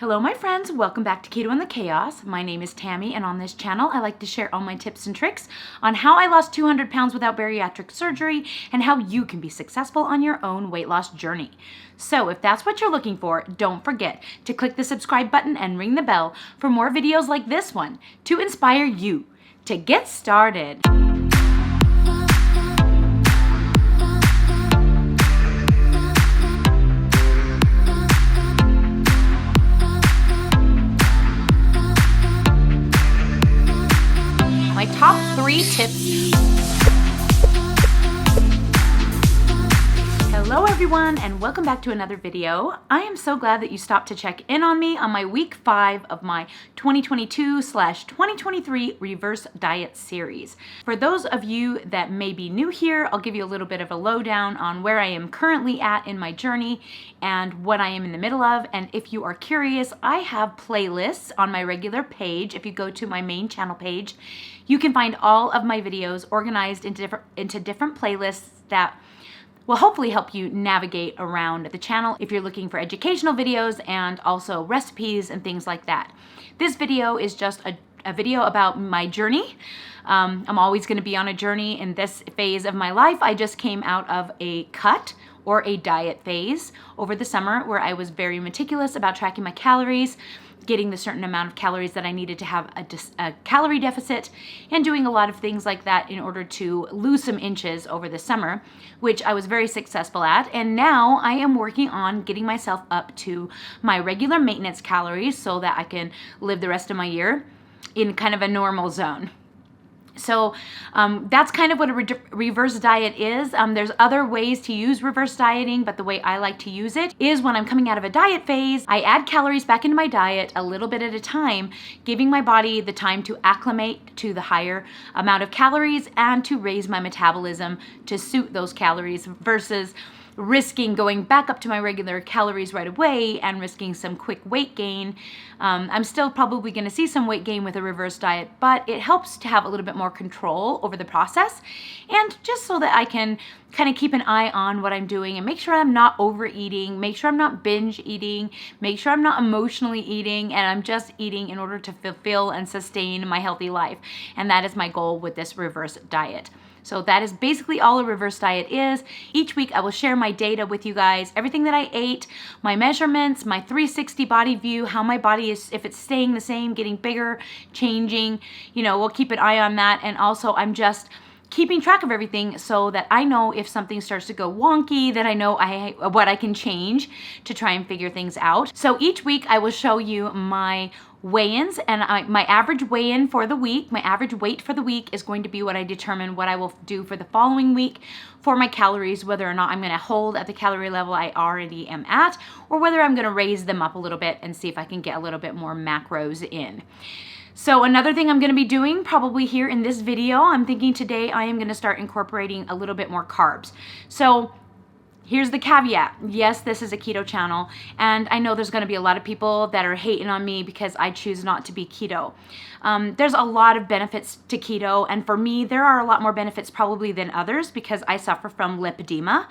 Hello my friends, welcome back to Keto and the Chaos. My name is Tammy, and on this channel I like to share all my tips and tricks on how I lost 200 pounds without bariatric surgery and how you can be successful on your own weight loss journey. So if that's what you're looking for, don't forget to click the subscribe button and ring the bell for more videos like this one to inspire you to get started. My top 3 tips. Hello everyone, and welcome back to another video. I am so glad that you stopped to check in on me on my week 5 of my 2022/2023 reverse diet series. For those of you that may be new here, I'll give you a little bit of a lowdown on where I am currently at in my journey and what I am in the middle of. And if you are curious, I have playlists on my regular page. If you go to my main channel page, you can find all of my videos organized into different playlists that will hopefully help you navigate around the channel if you're looking for educational videos and also recipes and things like that. This video is just a video about my journey. I'm always going to be on a journey in this phase of my life. I just came out of a cut or a diet phase over the summer where I was very meticulous about tracking my calories, getting the certain amount of calories that I needed to have a calorie deficit, and doing a lot of things like that in order to lose some inches over the summer, which I was very successful at. And now I am working on getting myself up to my regular maintenance calories so that I can live the rest of my year in kind of a normal zone. So that's kind of what a reverse diet is. There's other ways to use reverse dieting, but the way I like to use it is when I'm coming out of a diet phase, I add calories back into my diet a little bit at a time, giving my body the time to acclimate to the higher amount of calories and to raise my metabolism to suit those calories versus risking going back up to my regular calories right away and risking some quick weight gain. I'm still probably going to see some weight gain with a reverse diet, but it helps to have a little bit more control over the process, and just so that I can kind of keep an eye on what I'm doing and make sure I'm not overeating, make sure I'm not binge eating, make sure I'm not emotionally eating, and I'm just eating in order to fulfill and sustain my healthy life. And that is my goal with this reverse diet. So that is basically all a reverse diet is. Each week I will share my data with you guys, everything that I ate, my measurements, my 360 body view, how my body is, if it's staying the same, getting bigger, changing, we'll keep an eye on that. And also I'm just keeping track of everything so that I know if something starts to go wonky, that I know what I can change to try and figure things out. So each week I will show you my weigh-ins, and my average weigh-in for the week, my average weight for the week is going to be what I determine what I will do for the following week for my calories, whether or not I'm going to hold at the calorie level I already am at, or whether I'm going to raise them up a little bit and see if I can get a little bit more macros in. So another thing I'm going to be doing probably here in this video, I'm thinking today I am going to start incorporating a little bit more carbs. So here's the caveat. Yes, this is a keto channel, and I know there's going to be a lot of people that are hating on me because I choose not to be keto. There's a lot of benefits to keto, and for me, there are a lot more benefits probably than others because I suffer from lymphedema.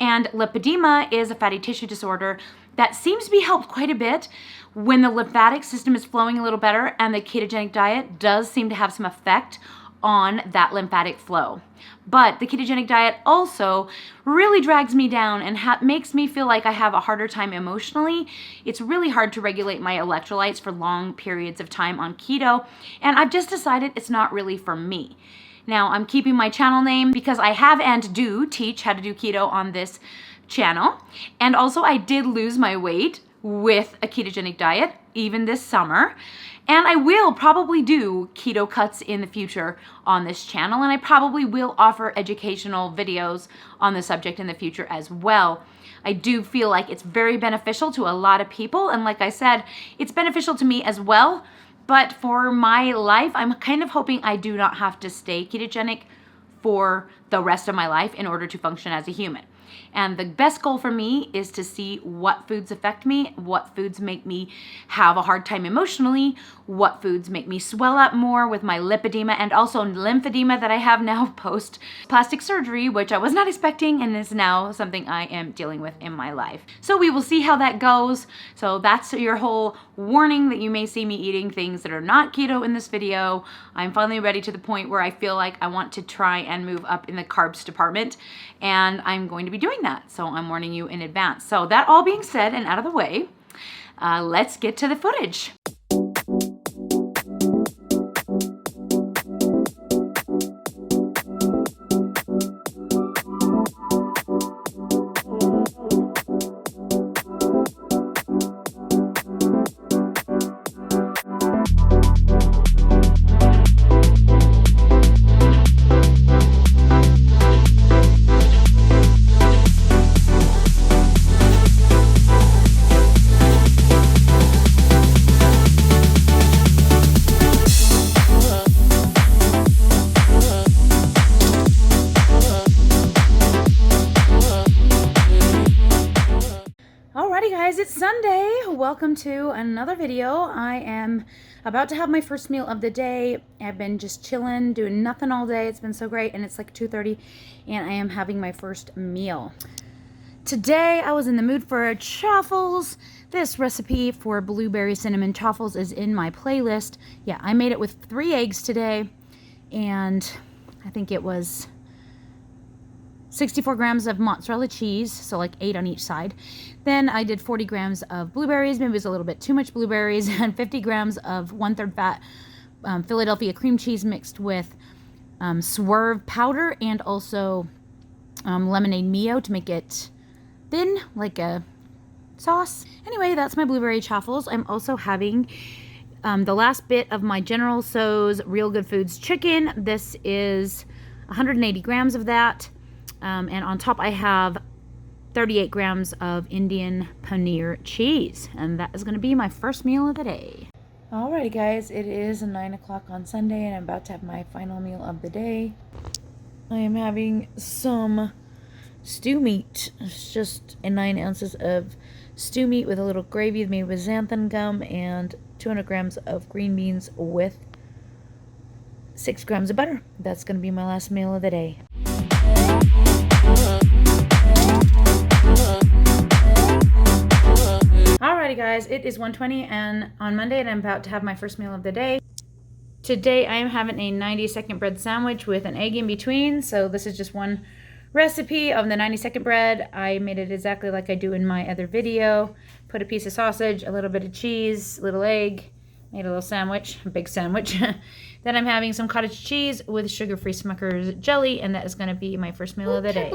And lymphedema is a fatty tissue disorder that seems to be helped quite a bit when the lymphatic system is flowing a little better, and the ketogenic diet does seem to have some effect on that lymphatic flow. But the ketogenic diet also really drags me down and makes me feel like I have a harder time emotionally. It's really hard to regulate my electrolytes for long periods of time on keto, and I've just decided it's not really for me. Now, I'm keeping my channel name because I have and do teach how to do keto on this channel, and also I did lose my weight with a ketogenic diet even this summer. And I will probably do keto cuts in the future on this channel, and I probably will offer educational videos on the subject in the future as well. I do feel like it's very beneficial to a lot of people, and like I said, it's beneficial to me as well, but for my life, I'm kind of hoping I do not have to stay ketogenic for the rest of my life in order to function as a human. And the best goal for me is to see what foods affect me, what foods make me have a hard time emotionally, what foods make me swell up more with my lipedema, and also lymphedema that I have now post plastic surgery, which I was not expecting and is now something I am dealing with in my life. So we will see how that goes. So that's your whole warning that you may see me eating things that are not keto in this video. I'm finally ready to the point where I feel like I want to try and move up in the carbs department, and I'm going to be doing that. So I'm warning you in advance. So that all being said and out of the way, let's get to the footage. It's Sunday. Welcome to another video. I am about to have my first meal of the day. I've been just chilling, doing nothing all day. It's been so great, and it's like 2:30, and I am having my first meal. Today, I was in the mood for truffles. This recipe for blueberry cinnamon truffles is in my playlist. Yeah, I made it with 3 eggs today, and I think it was 64 grams of mozzarella cheese, so like 8 on each side. Then I did 40 grams of blueberries, maybe it was a little bit too much blueberries, and 50 grams of 1/3 fat Philadelphia cream cheese mixed with swerve powder and also lemonade mio to make it thin, like a sauce. Anyway, that's my blueberry truffles. I'm also having the last bit of my General Tso's Real Good Foods chicken. This is 180 grams of that. And on top I have 38 grams of Indian paneer cheese. And that is going to be my first meal of the day. Alrighty guys, it is 9 o'clock on Sunday and I'm about to have my final meal of the day. I am having some stew meat. It's just 9 ounces of stew meat with a little gravy made with xanthan gum and 200 grams of green beans with 6 grams of butter. That's going to be my last meal of the day. Alrighty guys, it is 1:20 and on Monday and I'm about to have my first meal of the day. Today I am having a 90-second bread sandwich with an egg in between. So this is just one recipe of the 90-second bread. I made it exactly like I do in my other video. Put a piece of sausage, a little bit of cheese, a little egg, made a little sandwich, a big sandwich. Then I'm having some cottage cheese with sugar-free Smucker's jelly, and that is going to be my first meal of the day.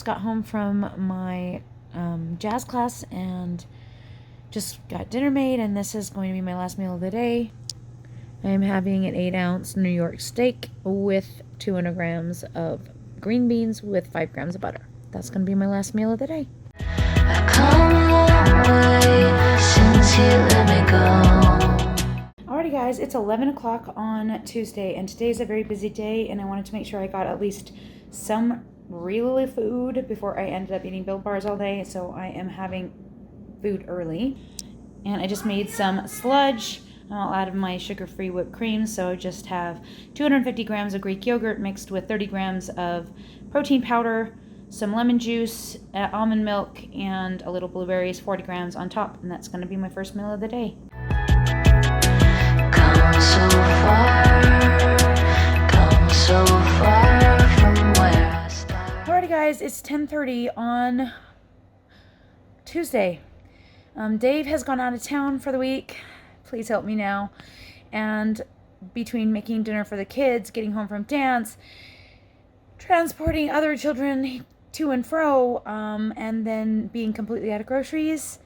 just got home from my jazz class and just got dinner made, and this is going to be my last meal of the day. I'm having an 8-ounce New York steak with 200 grams of green beans with 5 grams of butter. That's going to be my last meal of the day. I've come a long way since you let me go. Alrighty guys, it's 11 o'clock on Tuesday, and today's a very busy day, and I wanted to make sure I got at least some real food before I ended up eating Built Bars all day, so I am having food early. And I just made some sludge. I'll add my sugar-free whipped cream, so I just have 250 grams of Greek yogurt mixed with 30 grams of protein powder, some lemon juice, almond milk, and a little blueberries, 40 grams on top, and that's going to be my first meal of the day. Come so far from where I started. Alrighty guys, it's 10:30 on Tuesday. Dave has gone out of town for the week. Please help me now. And between making dinner for the kids, getting home from dance, transporting other children to and fro, and then being completely out of groceries,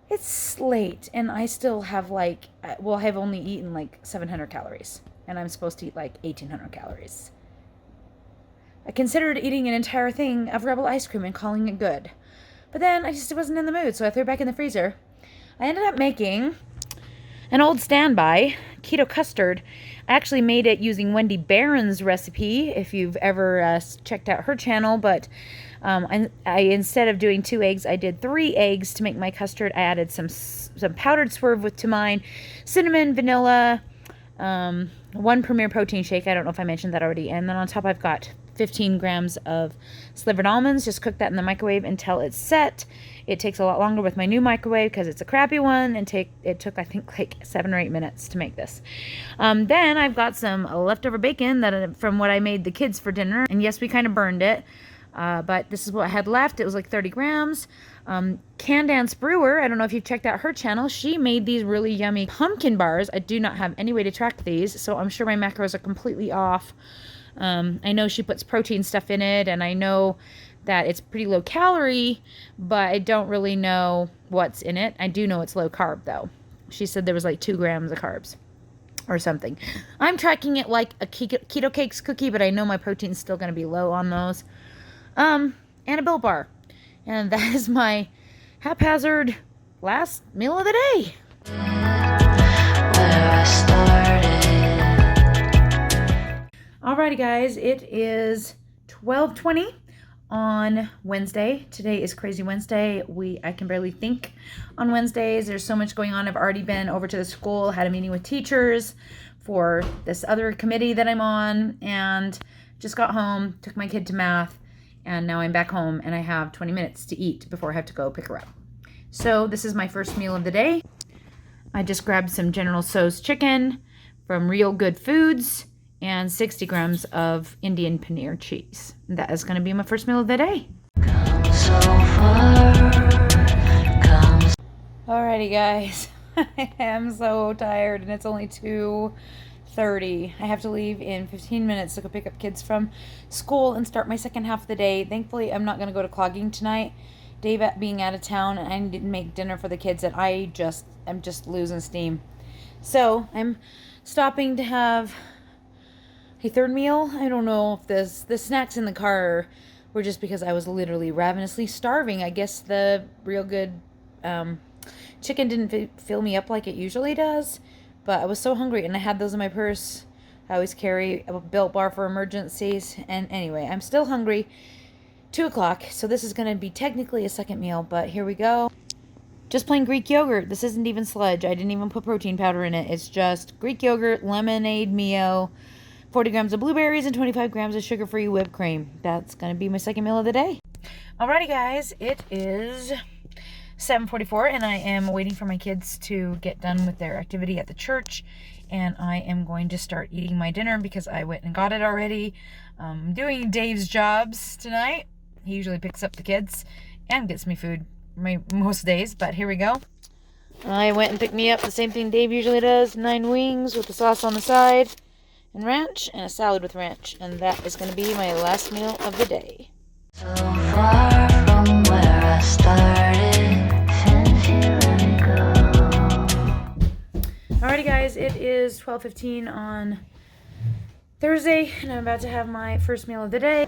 it's late, and I still have I've only eaten 700 calories, and I'm supposed to eat 1,800 calories. I considered eating an entire thing of Rebel ice cream and calling it good, but then I just wasn't in the mood, so I threw it back in the freezer. I ended up making an old standby, keto custard. I actually made it using Wendy Barron's recipe, if you've ever checked out her channel, but I instead of doing 2 eggs, I did 3 eggs to make my custard. I added some powdered swerve to mine, cinnamon, vanilla, 1 Premier protein shake. I don't know if I mentioned that already. And then on top I've got 15 grams of slivered almonds. Just cook that in the microwave until it's set. It takes a lot longer with my new microwave because it's a crappy one, and it took I think 7 or 8 minutes to make this. Then I've got some leftover bacon from what I made the kids for dinner, and yes, we kind of burned it, but this is what I had left. It was 30 grams. Candance Brewer, I don't know if you've checked out her channel, she made these really yummy pumpkin bars. I do not have any way to track these, so I'm sure my macros are completely off. I know she puts protein stuff in it, and I know that it's pretty low calorie, but I don't really know what's in it. I do know it's low carb though. She said there was 2 grams of carbs or something. I'm tracking it like a keto cakes cookie, but I know my protein's still going to be low on those. And a Built Bar. And that is my haphazard last meal of the day. Where I started. Alrighty guys, it is 12:20 on Wednesday. Today is Crazy Wednesday. I can barely think on Wednesdays. There's so much going on. I've already been over to the school, had a meeting with teachers for this other committee that I'm on, and just got home, took my kid to math, and now I'm back home and I have 20 minutes to eat before I have to go pick her up. So this is my first meal of the day. I just grabbed some General Tso's chicken from Real Good Foods and 60 grams of Indian paneer cheese. That is going to be my first meal of the day. Alrighty guys, I am so tired and it's only 2:30. I have to leave in 15 minutes to go pick up kids from school and start my second half of the day. Thankfully, I'm not going to go to clogging tonight. Dave being out of town, and I didn't make dinner for the kids, and I'm just losing steam. So I'm stopping to have a third meal. I don't know if the snacks in the car were just because I was literally ravenously starving. I guess the Real Good chicken didn't fill me up like it usually does, but I was so hungry, and I had those in my purse. I always carry a Built Bar for emergencies, and anyway, I'm still hungry. 2 o'clock, so this is going to be technically a second meal, but here we go. Just plain Greek yogurt. This isn't even sludge. I didn't even put protein powder in it. It's just Greek yogurt, lemonade, Mio, 40 grams of blueberries, and 25 grams of sugar-free whipped cream. That's going to be my second meal of the day. Alrighty, guys. It is 7:44, and I am waiting for my kids to get done with their activity at the church, and I am going to start eating my dinner because I went and got it already. I'm doing Dave's jobs tonight. He usually picks up the kids and gets me food most days, but here we go. I went and picked me up the same thing Dave usually does, 9 wings with the sauce on the side, and ranch, and a salad with ranch, and that is going to be my last meal of the day. So far from where I started, since you let me go. Alrighty guys, it is 12:15 on Thursday, and I'm about to have my first meal of the day.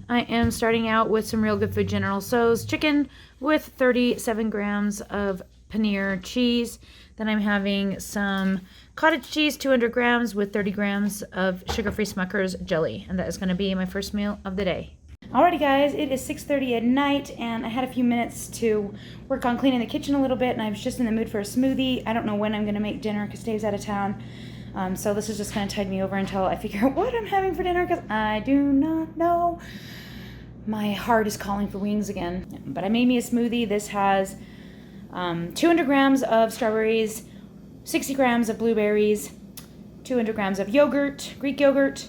I am starting out with some Real Good Food General Tso's chicken with 37 grams of paneer cheese. Then I'm having some cottage cheese, 200 grams with 30 grams of sugar-free Smucker's jelly. And that is going to be my first meal of the day. Alrighty guys, it is 6:30 at night, and I had a few minutes to work on cleaning the kitchen a little bit, and I was just in the mood for a smoothie. I don't know when I'm going to make dinner because Dave's out of town. So this is just going to tide me over until I figure out what I'm having for dinner, because I do not know. My heart is calling for wings again. But I made me a smoothie. This has 200 grams of strawberries, 60 grams of blueberries, 200 grams of yogurt, Greek yogurt,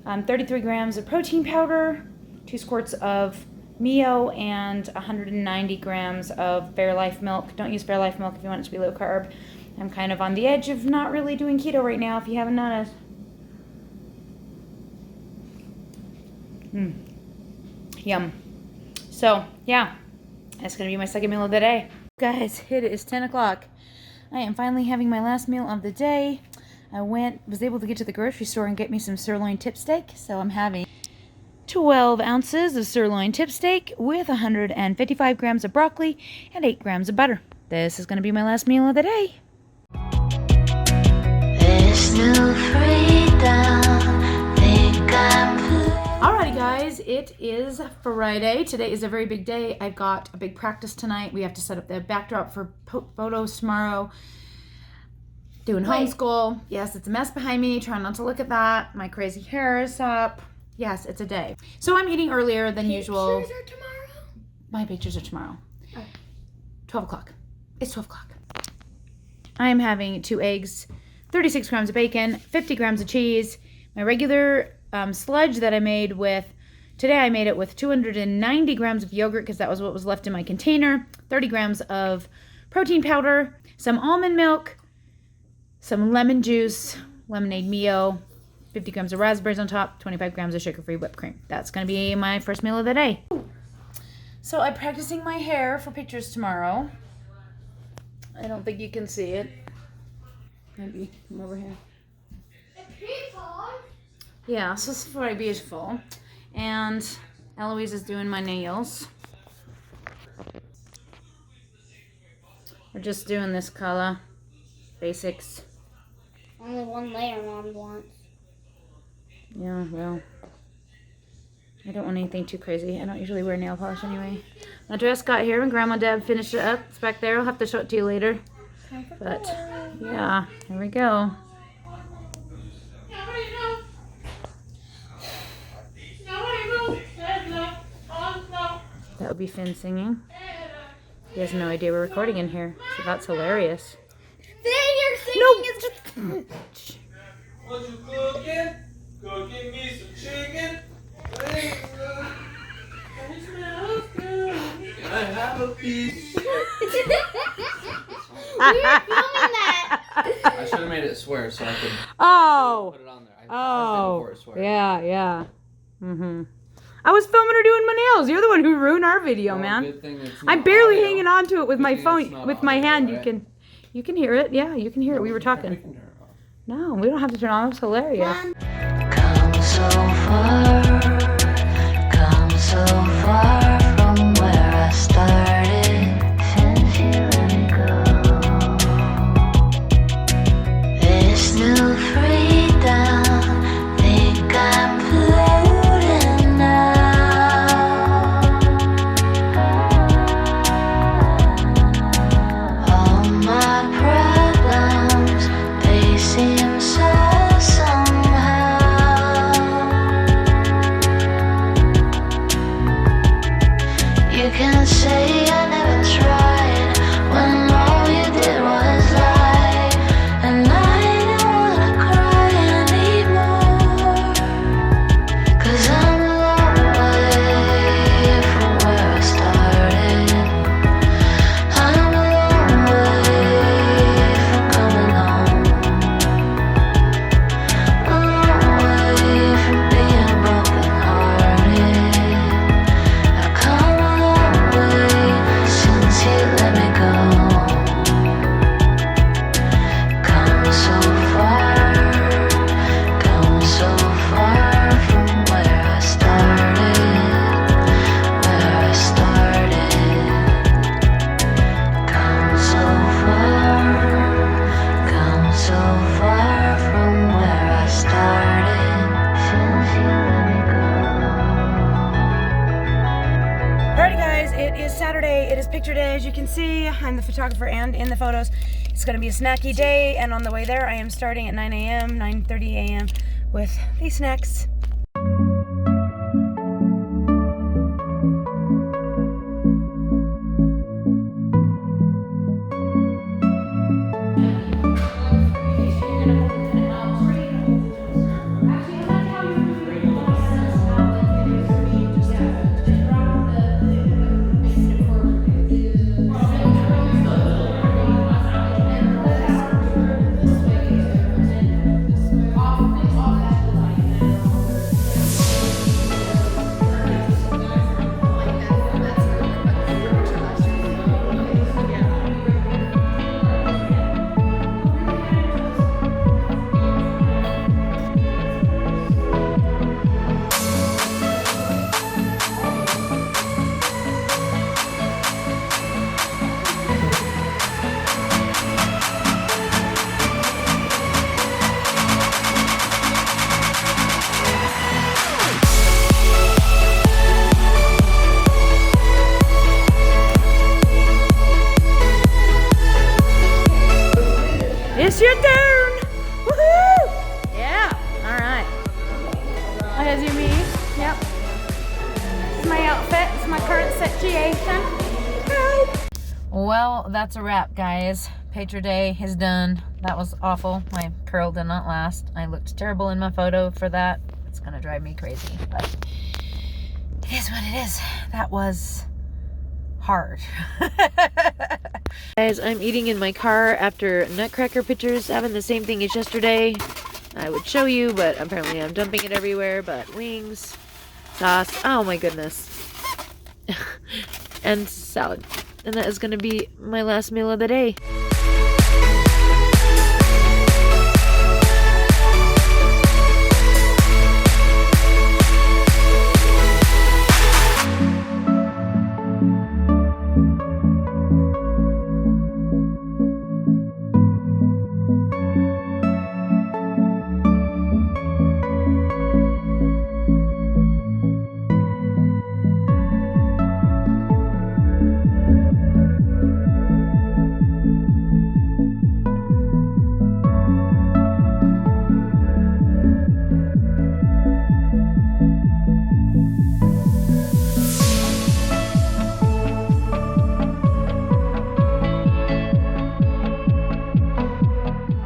33 grams of protein powder, 2 squirts of Mio, and 190 grams of Fairlife milk. Don't use Fairlife milk if you want it to be low carb. I'm kind of on the edge of not really doing keto right now, if you haven't noticed. Yum. So, yeah, that's going to be my second meal of the day. Guys, it is 10 o'clock. I am finally having my last meal of the day. I was able to get to the grocery store and get me some sirloin tip steak. So I'm having 12 ounces of sirloin tip steak with 155 grams of broccoli and 8 grams of butter. This is going to be my last meal of the day. This new freedom, think I'm Alrighty guys, it is Friday. Today is a very big day. I've got a big practice tonight. We have to set up the backdrop for photos tomorrow. Doing homeschool. Yes, it's a mess behind me. Trying not to look at that. My crazy hair is up. Yes, it's a day. So I'm eating earlier than usual. Pictures are tomorrow? My pictures are tomorrow. Oh. 12 o'clock. It's 12 o'clock. I am having 2 eggs, 36 grams of bacon, 50 grams of cheese, my regular sludge that I made today I made it with 290 grams of yogurt because that was what was left in my container, 30 grams of protein powder, some almond milk, some lemon juice, lemonade Mio, 50 grams of raspberries on top, 25 grams of sugar-free whipped cream. That's going to be my first meal of the day. So I'm practicing my hair for pictures tomorrow. I don't think you can see it. Maybe come over here. Yeah, so this is very beautiful. And Eloise is doing my nails. We're just doing this color. Basics. Only one layer Mom wants. Yeah, well. I don't want anything too crazy. I don't usually wear nail polish anyway. My dress got here when Grandma Deb finished it up. It's back there. I'll have to show it to you later. But, yeah, here we go. That would be Finn singing. He has no idea we're recording in here, so that's hilarious. Then your singing is just... What you cooking? Cooking me some chicken? It smells good. Can I have a piece? We were filming that. I should have made it swear so I could put it on there. I paused it before it swore. Yeah. I was filming her doing my nails. You're the one who ruined our video, Well, man. good thing it's not I'm barely audio. hanging on to it with my Good thing it's phone, not with my audio, hand. right? You can hear it. Yeah, you can hear it. We were We can talking. turn it off. No, we don't have to turn it on. It's hilarious. come so far from where I started, since you let me go. This new freedom, think I'm floating now. All my problems, they seem so somehow. You can say I never tried when all you did was lie, and I don't wanna cry anymore, 'cause I'm a long way from where I started. I'm a long way from coming home, a long way from being broken hearted. It is Saturday. It is picture day. As you can see, I'm the photographer and in the photos. It's going to be a snacky day, and on the way there, I am starting at 9 a.m., 9:30 a.m. with these snacks. It's your turn! Woohoo! Yeah, alright. As you mean, yep. It's my outfit, it's my current situation. Help! Well, that's a wrap, guys. Picture day is done. That was awful. My curl did not last. I looked terrible in my photo for that. It's gonna drive me crazy, but it is what it is. That was hard. Guys, I'm eating in my car after Nutcracker pictures, having the same thing as yesterday. I would show you, but apparently I'm dumping it everywhere. But wings, sauce, oh my goodness, and salad. And that is going to be my last meal of the day.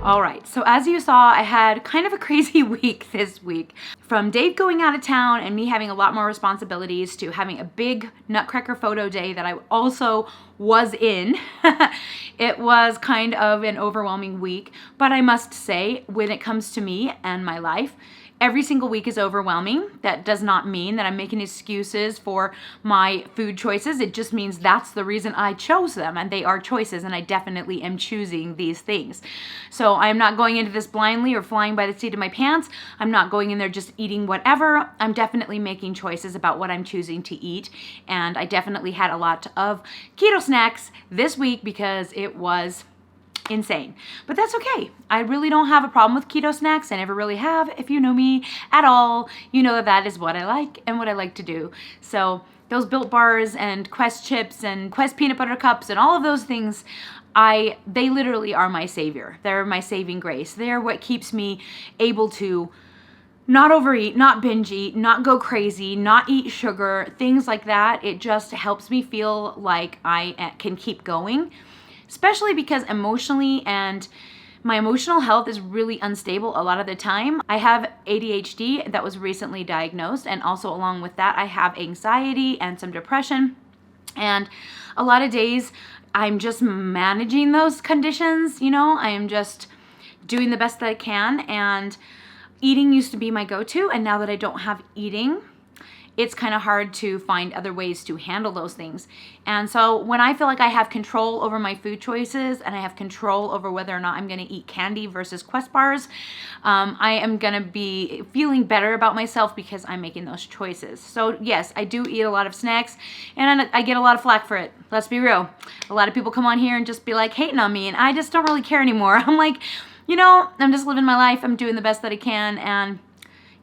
All right, so as you saw, I had kind of a crazy week this week. From Dave going out of town and me having a lot more responsibilities to having a big Nutcracker photo day that I also was in. It was kind of an overwhelming week, but I must say, when it comes to me and my life, every single week is overwhelming. That does not mean that I'm making excuses for my food choices. It just means that's the reason I chose them, and they are choices, and I definitely am choosing these things. So I'm not going into this blindly or flying by the seat of my pants. I'm not going in there just eating whatever. I'm definitely making choices about what I'm choosing to eat, and I definitely had a lot of keto snacks this week because it was insane. But that's okay. I really don't have a problem with keto snacks. I never really have. If you know me at all, you know that that is what I like and what I like to do. So those Built bars and Quest chips and Quest peanut butter cups and all of those things, they literally are my savior. They're my saving grace. They're what keeps me able to not overeat, not binge eat, not go crazy, not eat sugar, things like that. It just helps me feel like I can keep going. Especially because emotionally and my emotional health is really unstable a lot of the time. I have ADHD that was recently diagnosed, and also along with that, I have anxiety and some depression. And a lot of days I'm just managing those conditions, you know, I am just doing the best that I can. And eating used to be my go-to, and now that I don't have eating, it's kind of hard to find other ways to handle those things. And so when I feel like I have control over my food choices and I have control over whether or not I'm going to eat candy versus Quest bars, I am going to be feeling better about myself because I'm making those choices. So yes, I do eat a lot of snacks, and I get a lot of flack for it. Let's be real. A lot of people come on here and just be like hating on me, and I just don't really care anymore. I'm like, you know, I'm just living my life. I'm doing the best that I can, and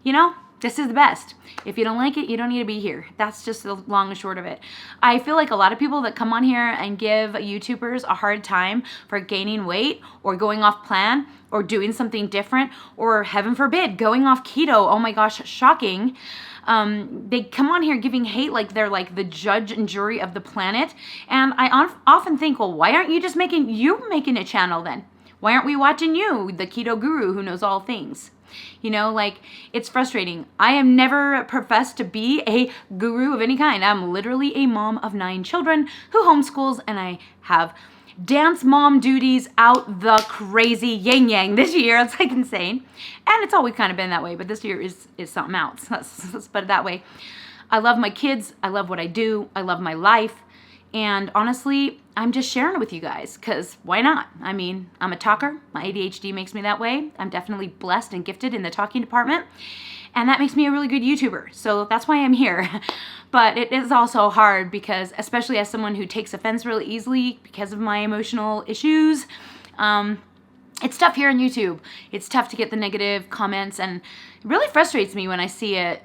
you know, This is the best. If you don't like it, you don't need to be here. That's just the long and short of it. I feel like a lot of people that come on here and give YouTubers a hard time for gaining weight or going off plan or doing something different or, heaven forbid, going off keto. Oh my gosh, shocking. They come on here giving hate like they're like the judge and jury of the planet. And I often think, well, why aren't you just making a channel then? Why aren't we watching you, the keto guru who knows all things? You know, like, it's frustrating. I am never professed to be a guru of any kind. I'm literally a mom of 9 children who homeschools, and I have dance mom duties out the crazy yang this year. It's like insane. And it's always kind of been that way, but this year is something else. Let's put it that way. I love my kids. I love what I do. I love my life. And honestly, I'm just sharing it with you guys because why not? I mean, I'm a talker. My ADHD makes me that way. I'm definitely blessed and gifted in the talking department. And that makes me a really good YouTuber. So that's why I'm here. But it is also hard because, especially as someone who takes offense really easily because of my emotional issues, it's tough here on YouTube. It's tough to get the negative comments, and it really frustrates me when I see it.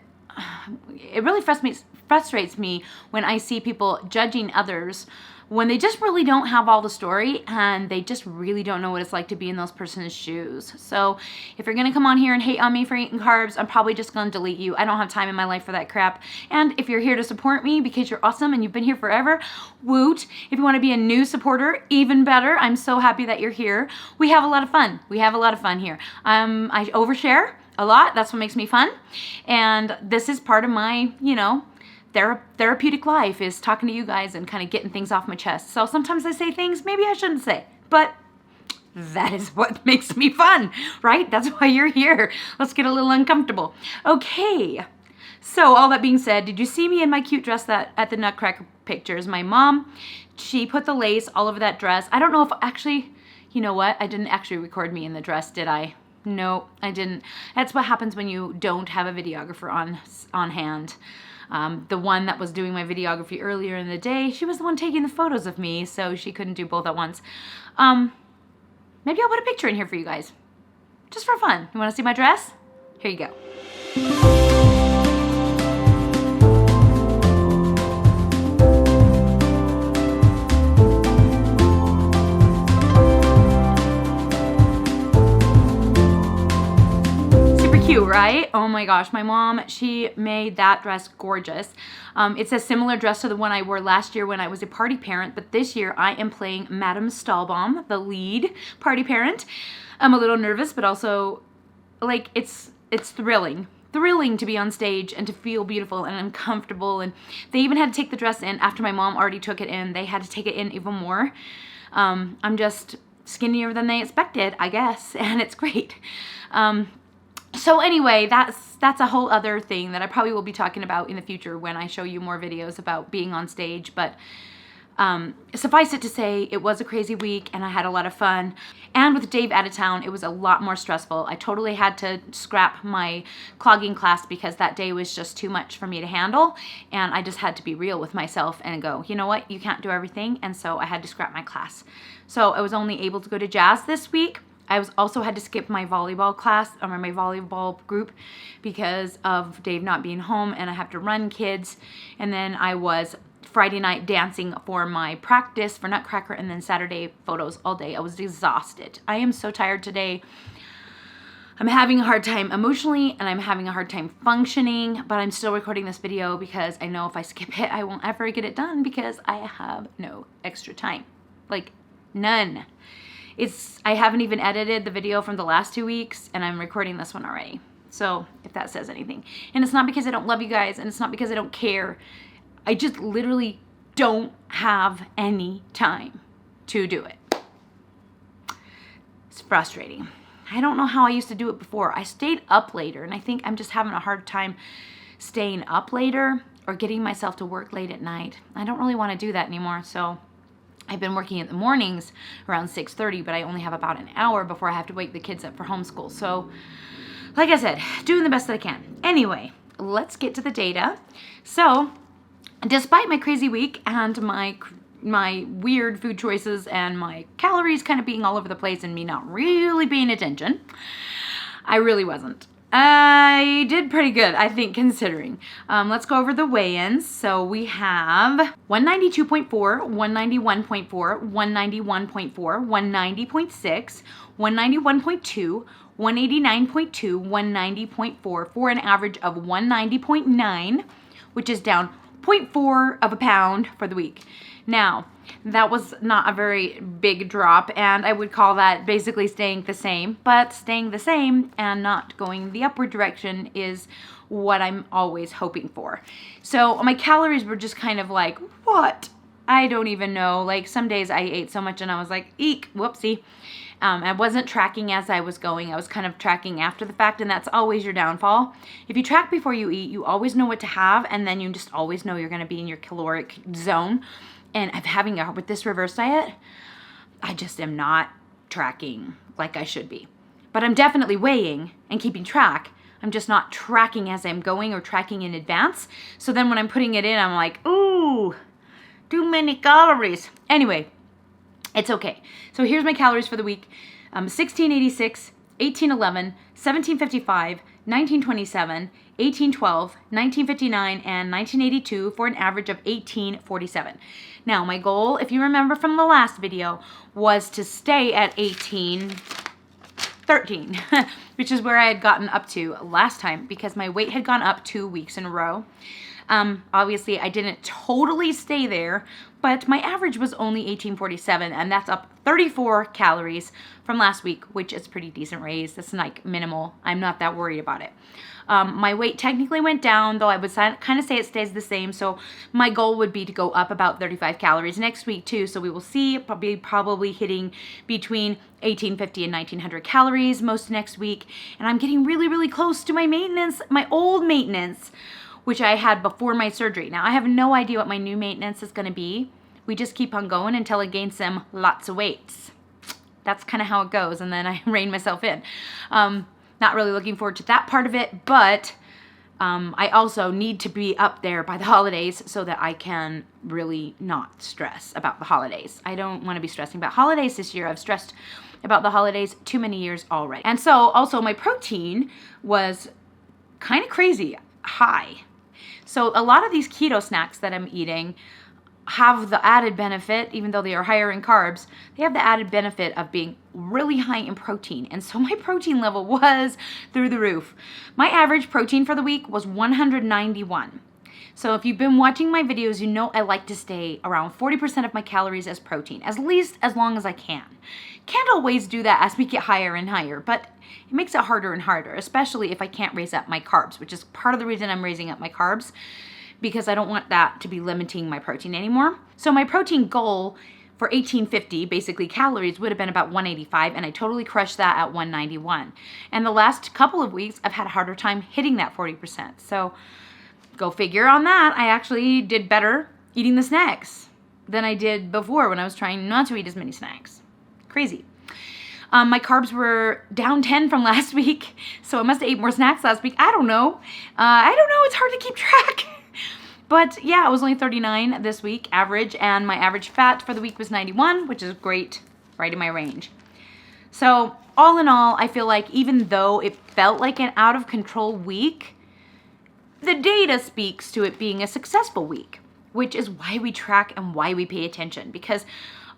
It really frustrates me when I see people judging others when they just really don't have all the story and they just really don't know what it's like to be in those person's shoes. So if you're going to come on here and hate on me for eating carbs, I'm probably just going to delete you. I don't have time in my life for that crap. And if you're here to support me because you're awesome and you've been here forever, woot. If you want to be a new supporter, even better. I'm so happy that you're here. We have a lot of fun. We have a lot of fun here. I overshare a lot. That's what makes me fun. And this is part of my, therapeutic life, is talking to you guys and kind of getting things off my chest. So sometimes I say things maybe I shouldn't say, but that is what makes me fun, right? That's why you're here. Let's get a little uncomfortable. Okay. So all that being said, did you see me in my cute dress at the Nutcracker pictures? My mom, she put the lace all over that dress. I don't know if actually, you know what? I didn't actually record me in the dress, did I? No, I didn't. That's what happens when you don't have a videographer on hand. The one that was doing my videography earlier in the day, she was the one taking the photos of me, so she couldn't do both at once. Maybe I'll put a picture in here for you guys, just for fun. You want to see my dress? Here you go. Cute, right? Oh my gosh, my mom, she made that dress gorgeous. It's a similar dress to the one I wore last year when I was a party parent, but this year I am playing Madame Stahlbaum, the lead party parent. I'm a little nervous, but also, like, it's thrilling to be on stage and to feel beautiful and uncomfortable. And they even had to take the dress in after my mom already took it in. They had to take it in even more. I'm just skinnier than they expected, I guess, and it's great. So anyway, that's a whole other thing that I probably will be talking about in the future when I show you more videos about being on stage. But suffice it to say, it was a crazy week and I had a lot of fun. And with Dave out of town, it was a lot more stressful. I totally had to scrap my clogging class because that day was just too much for me to handle. And I just had to be real with myself and go, you know what, you can't do everything. And so I had to scrap my class. So I was only able to go to jazz this week. I also had to skip my volleyball class, or my volleyball group, because of Dave not being home and I have to run kids. And then I was Friday night dancing for my practice for Nutcracker, and then Saturday photos all day. I was exhausted. I am so tired today. I'm having a hard time emotionally and I'm having a hard time functioning, but I'm still recording this video because I know if I skip it, I won't ever get it done because I have no extra time. Like, none. I haven't even edited the video from the last 2 weeks and I'm recording this one already. So if that says anything. And it's not because I don't love you guys and it's not because I don't care. I just literally don't have any time to do it. It's frustrating. I don't know how I used to do it before. I stayed up later and I think I'm just having a hard time staying up later or getting myself to work late at night. I don't really want to do that anymore, so I've been working in the mornings around 6:30, but I only have about an hour before I have to wake the kids up for homeschool. So, like I said, doing the best that I can. Anyway, let's get to the data. So, despite my crazy week and my weird food choices and my calories kind of being all over the place and me not really paying attention, I really wasn't. I did pretty good, I think, considering. Let's go over the weigh-ins. So we have 192.4, 191.4, 191.4, 190.6, 191.2, 189.2, 190.4 for an average of 190.9, which is down 0.4 of a pound for the week. Now, that was not a very big drop, and I would call that basically staying the same, but staying the same and not going the upward direction is what I'm always hoping for. So my calories were just kind of like, what? I don't even know. Like some days I ate so much and I was like, eek, whoopsie. I wasn't tracking as I was going. I was kind of tracking after the fact, and that's always your downfall. If you track before you eat, you always know what to have, and then you just always know you're going to be in your caloric zone. And I'm having with this reverse diet, I just am not tracking like I should be. But I'm definitely weighing and keeping track. I'm just not tracking as I'm going or tracking in advance. So then when I'm putting it in, I'm like, ooh, too many calories. Anyway, it's okay. So here's my calories for the week. 1686, 1811, 1755, 1927, 1812, 1959, and 1982 for an average of 1847. Now, my goal, if you remember from the last video, was to stay at 1813, which is where I had gotten up to last time because my weight had gone up 2 weeks in a row. Obviously, I didn't totally stay there, but my average was only 1847, and that's up 34 calories from last week, which is a pretty decent raise. That's like minimal. I'm not that worried about it. My weight technically went down, though I would kind of say it stays the same. So my goal would be to go up about 35 calories next week too. So we will see, probably hitting between 1850 and 1900 calories most next week. And I'm getting really, really close to my maintenance, my old maintenance, which I had before my surgery. Now I have no idea what my new maintenance is going to be. We just keep on going until I gain some lots of weights. That's kind of how it goes. And then I rein myself in. Not really looking forward to that part of it, but I also need to be up there by the holidays so that I can really not stress about the holidays. I don't want to be stressing about holidays this year. I've stressed about the holidays too many years already. And so also my protein was kind of crazy high. So a lot of these keto snacks that I'm eating have the added benefit, even though they are higher in carbs, they have the added benefit of being really high in protein. And so my protein level was through the roof. My average protein for the week was 191. So if you've been watching my videos, you know I like to stay around 40% of my calories as protein, at least as long as I can. Can't always do that as we get higher and higher, but it makes it harder and harder, especially if I can't raise up my carbs, which is part of the reason I'm raising up my carbs, because I don't want that to be limiting my protein anymore. So my protein goal for 1850, basically calories, would have been about 185, and I totally crushed that at 191. And the last couple of weeks, I've had a harder time hitting that 40%. So go figure on that. I actually did better eating the snacks than I did before when I was trying not to eat as many snacks. Crazy. My carbs were down 10 from last week, so I must have ate more snacks last week. I don't know. It's hard to keep track. But yeah, I was only 39 this week, average, and my average fat for the week was 91, which is great, right in my range. So all in all, I feel like even though it felt like an out of control week, the data speaks to it being a successful week, which is why we track and why we pay attention. Because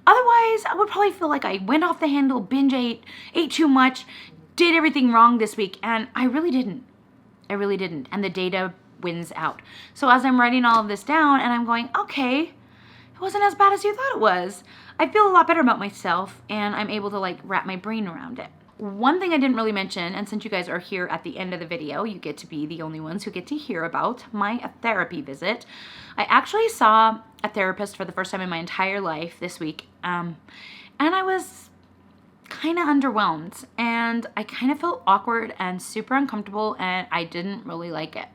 otherwise, I would probably feel like I went off the handle, binge ate too much, did everything wrong this week, and I really didn't. And the data wins out. So as I'm writing all of this down and I'm going, okay, it wasn't as bad as you thought it was, I feel a lot better about myself, and I'm able to like wrap my brain around it. One thing I didn't really mention, and since you guys are here at the end of the video, you get to be the only ones who get to hear about my therapy visit. I actually saw a therapist for the first time in my entire life this week, and I was kind of underwhelmed, and I kind of felt awkward and super uncomfortable, and I didn't really like it.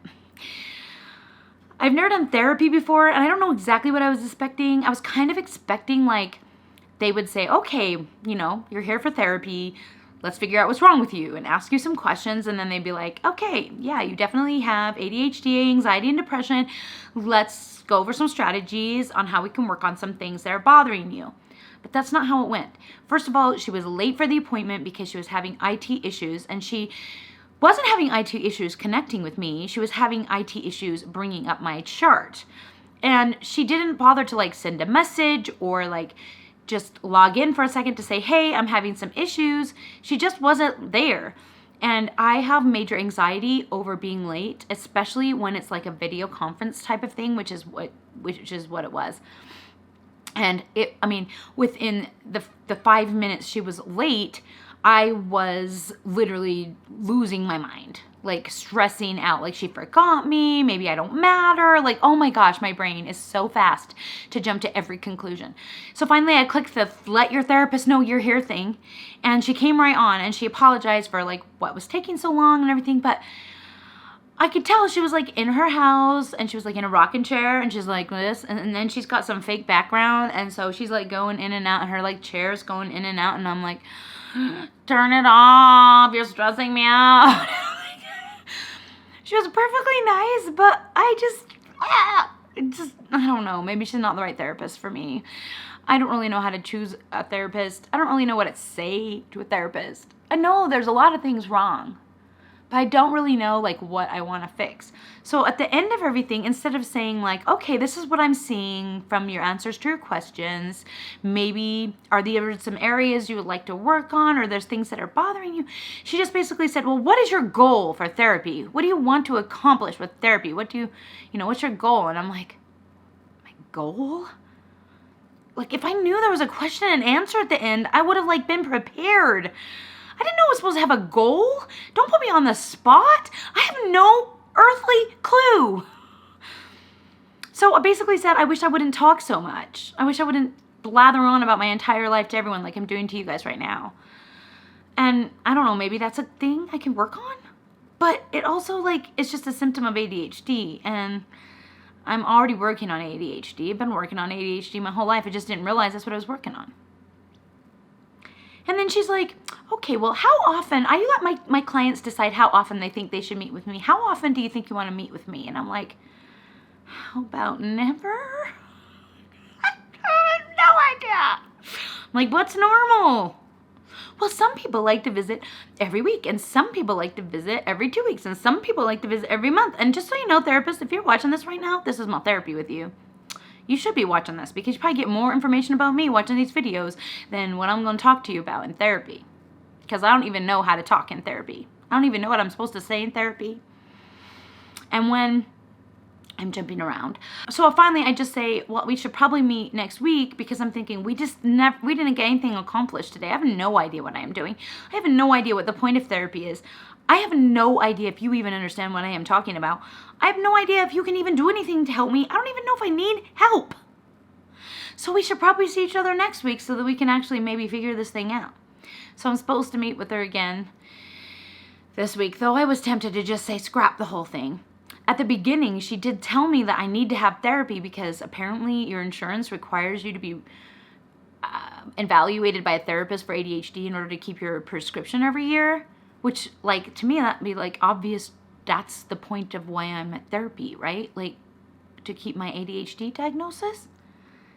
I've never done therapy before, and I don't know exactly what I was expecting. I was kind of expecting like they would say, okay, you're here for therapy. Let's figure out what's wrong with you and ask you some questions. And then they'd be like, okay, yeah, you definitely have ADHD, anxiety, and depression. Let's go over some strategies on how we can work on some things that are bothering you. But that's not how it went. First of all, she was late for the appointment because she was having IT issues, and she wasn't having IT issues connecting with me. She was having IT issues bringing up my chart. And she didn't bother to like send a message or like just log in for a second to say, hey, I'm having some issues. She just wasn't there. And I have major anxiety over being late, especially when it's like a video conference type of thing, which is what it was. And within the 5 minutes she was late, I was literally losing my mind, like stressing out, like she forgot me, maybe I don't matter, like, oh my gosh, my brain is so fast to jump to every conclusion. So finally I clicked the let your therapist know you're here thing, and she came right on and she apologized for like what was taking so long and everything, but I could tell she was like in her house and she was like in a rocking chair and she's like this, and then she's got some fake background, and so she's like going in and out and her like chair's going in and out, and I'm like, turn it off, you're stressing me out. She was perfectly nice, but I don't know, maybe she's not the right therapist for me. I don't really know how to choose a therapist. I don't really know what to say to a therapist. I know there's a lot of things wrong, but I don't really know like what I want to fix. So at the end of everything, instead of saying like, okay, this is what I'm seeing from your answers to your questions, maybe are there some areas you would like to work on, or there's things that are bothering you, she just basically said, well, what is your goal for therapy? What do you want to accomplish with therapy? What's your goal? And I'm like, my goal? Like if I knew there was a question and answer at the end, I would have like been prepared. I didn't know I was supposed to have a goal. Don't put me on the spot. I have no earthly clue. So I basically said, I wish I wouldn't talk so much. I wish I wouldn't blather on about my entire life to everyone like I'm doing to you guys right now. And I don't know, maybe that's a thing I can work on. But it also like, it's just a symptom of ADHD. And I'm already working on ADHD. I've been working on ADHD my whole life. I just didn't realize that's what I was working on. And then she's like, okay, well, how often, I let my clients decide how often they think they should meet with me. How often do you think you want to meet with me? And I'm like, how about never? I have no idea. I'm like, what's normal? Well, some people like to visit every week, and some people like to visit every 2 weeks, and some people like to visit every month. And just so you know, therapists, if you're watching this right now, this is my therapy with you. You should be watching this because you probably get more information about me watching these videos than what I'm going to talk to you about in therapy. Because I don't even know how to talk in therapy. I don't even know what I'm supposed to say in therapy. And when I'm jumping around. So finally I just say, well, we should probably meet next week because I'm thinking we didn't get anything accomplished today. I have no idea what I am doing. I have no idea what the point of therapy is. I have no idea if you even understand what I am talking about. I have no idea if you can even do anything to help me. I don't even know if I need help. So we should probably see each other next week so that we can actually maybe figure this thing out. So I'm supposed to meet with her again this week, though I was tempted to just say scrap the whole thing. At the beginning, she did tell me that I need to have therapy because apparently your insurance requires you to be evaluated by a therapist for ADHD in order to keep your prescription every year. Which, like, to me, that'd be, like, obvious. That's the point of why I'm at therapy, right? Like, to keep my ADHD diagnosis?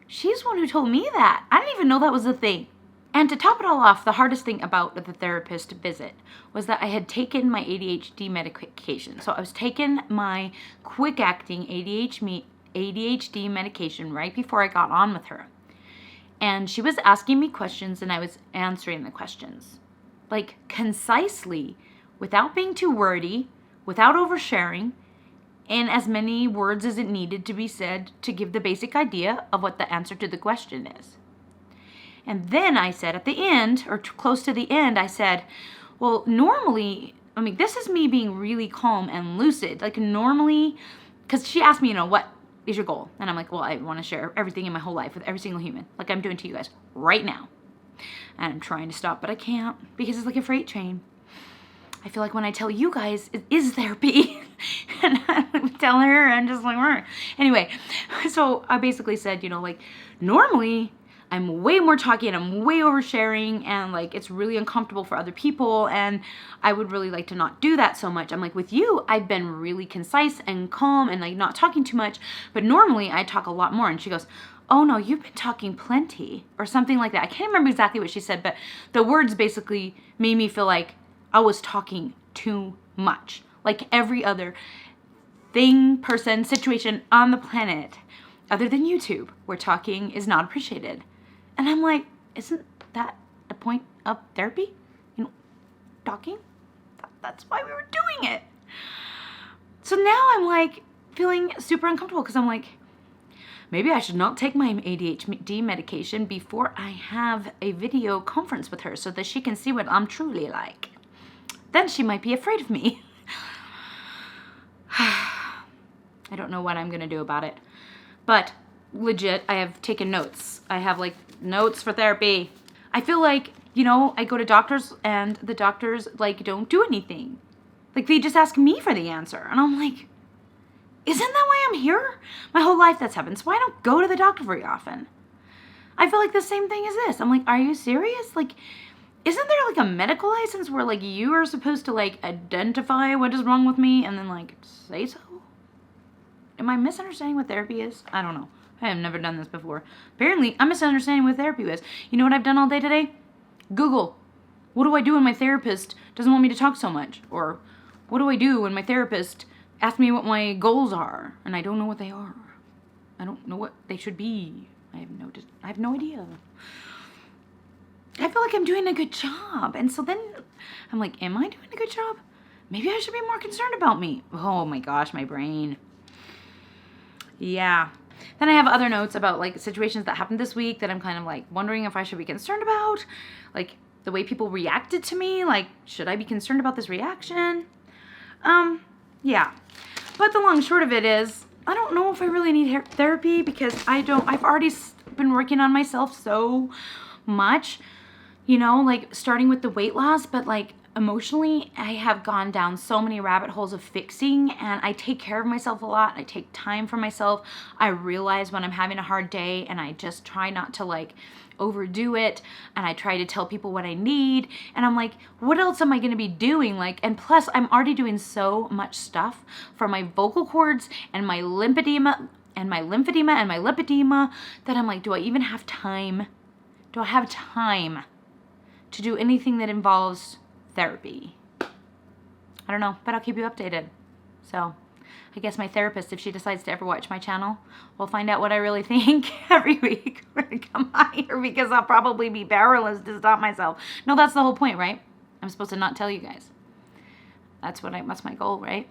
She's the one who told me that. I didn't even know that was a thing. And to top it all off, the hardest thing about the therapist visit was that I had taken my ADHD medication. So I was taking my quick-acting ADHD medication right before I got on with her. And she was asking me questions, and I was answering the questions. Like, concisely, without being too wordy, without oversharing, in as many words as it needed to be said to give the basic idea of what the answer to the question is. And then I said at the end, or close to the end, I said, well, normally, this is me being really calm and lucid. Like, normally, because she asked me, what is your goal? And I'm like, well, I want to share everything in my whole life with every single human, like I'm doing to you guys right now. And I'm trying to stop, but I can't because it's like a freight train. I feel like when I tell you guys it is therapy, and I tell her, I'm just like, anyway. So I basically said, normally I'm way more talky and I'm way oversharing, and like it's really uncomfortable for other people, and I would really like to not do that so much. I'm like, with you, I've been really concise and calm and like not talking too much, but normally I talk a lot more. And she goes, oh no, you've been talking plenty, or something like that. I can't remember exactly what she said, but the words basically made me feel like I was talking too much. Like every other thing, person, situation on the planet, other than YouTube, where talking is not appreciated. And I'm like, isn't that the point of therapy? You know, talking? That's why we were doing it. So now I'm like feeling super uncomfortable because I'm like, maybe I should not take my ADHD medication before I have a video conference with her so that she can see what I'm truly like. Then she might be afraid of me. I don't know what I'm going to do about it. But legit, I have taken notes. I have like notes for therapy. I feel like, you know, I go to doctors and the doctors like don't do anything. Like they just ask me for the answer. And I'm like, isn't that why I'm here? My whole life that's happened. So I don't go to the doctor very often. I feel like the same thing as this. I'm like, are you serious? Like, isn't there like a medical license where like you are supposed to like identify what is wrong with me and then like say so? Am I misunderstanding what therapy is? I don't know. I have never done this before. Apparently, I'm misunderstanding what therapy is. You know what I've done all day today? Google. What do I do when my therapist doesn't want me to talk so much? Or what do I do when my therapist asks me what my goals are and I don't know what they are? I don't know what they should be. I have no idea. I feel like I'm doing a good job. And so then I'm like, am I doing a good job? Maybe I should be more concerned about me. Oh my gosh, my brain. Yeah. Then I have other notes about like situations that happened this week that I'm kind of like wondering if I should be concerned about. Like the way people reacted to me. Like, should I be concerned about this reaction? Yeah. But the long short of it is, I don't know if I really need therapy because I've already been working on myself so much, you know, like starting with the weight loss, but like emotionally, I have gone down so many rabbit holes of fixing, and I take care of myself a lot. I take time for myself. I realize when I'm having a hard day, and I just try not to like overdo it, and I try to tell people what I need, and I'm like, what else am I going to be doing? Like, and plus I'm already doing so much stuff for my vocal cords and my lymphedema and my lipedema that I'm like, do I even have time? Do I have time to do anything that involves therapy? I don't know, but I'll keep you updated. So I guess my therapist, if she decides to ever watch my channel, will find out what I really think every week when I come on here, because I'll probably be powerless to stop myself. No, that's the whole point, right? I'm supposed to not tell you guys. That's my goal, right?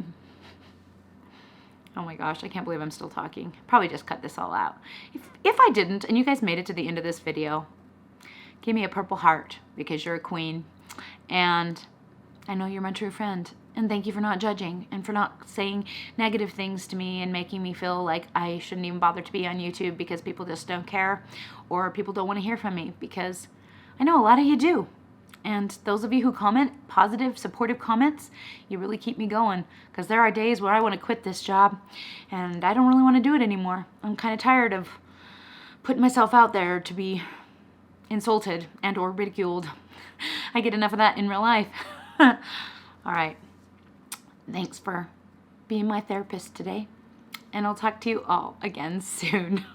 Oh my gosh, I can't believe I'm still talking. Probably just cut this all out. If I didn't, and you guys made it to the end of this video, give me a purple heart, because you're a queen. And I know you're my true friend. And thank you for not judging and for not saying negative things to me and making me feel like I shouldn't even bother to be on YouTube because people just don't care, or people don't want to hear from me, because I know a lot of you do. And those of you who comment positive, supportive comments, you really keep me going, because there are days where I want to quit this job and I don't really want to do it anymore. I'm kind of tired of putting myself out there to be insulted and or ridiculed. I get enough of that in real life. All right. Thanks for being my therapist today. And I'll talk to you all again soon.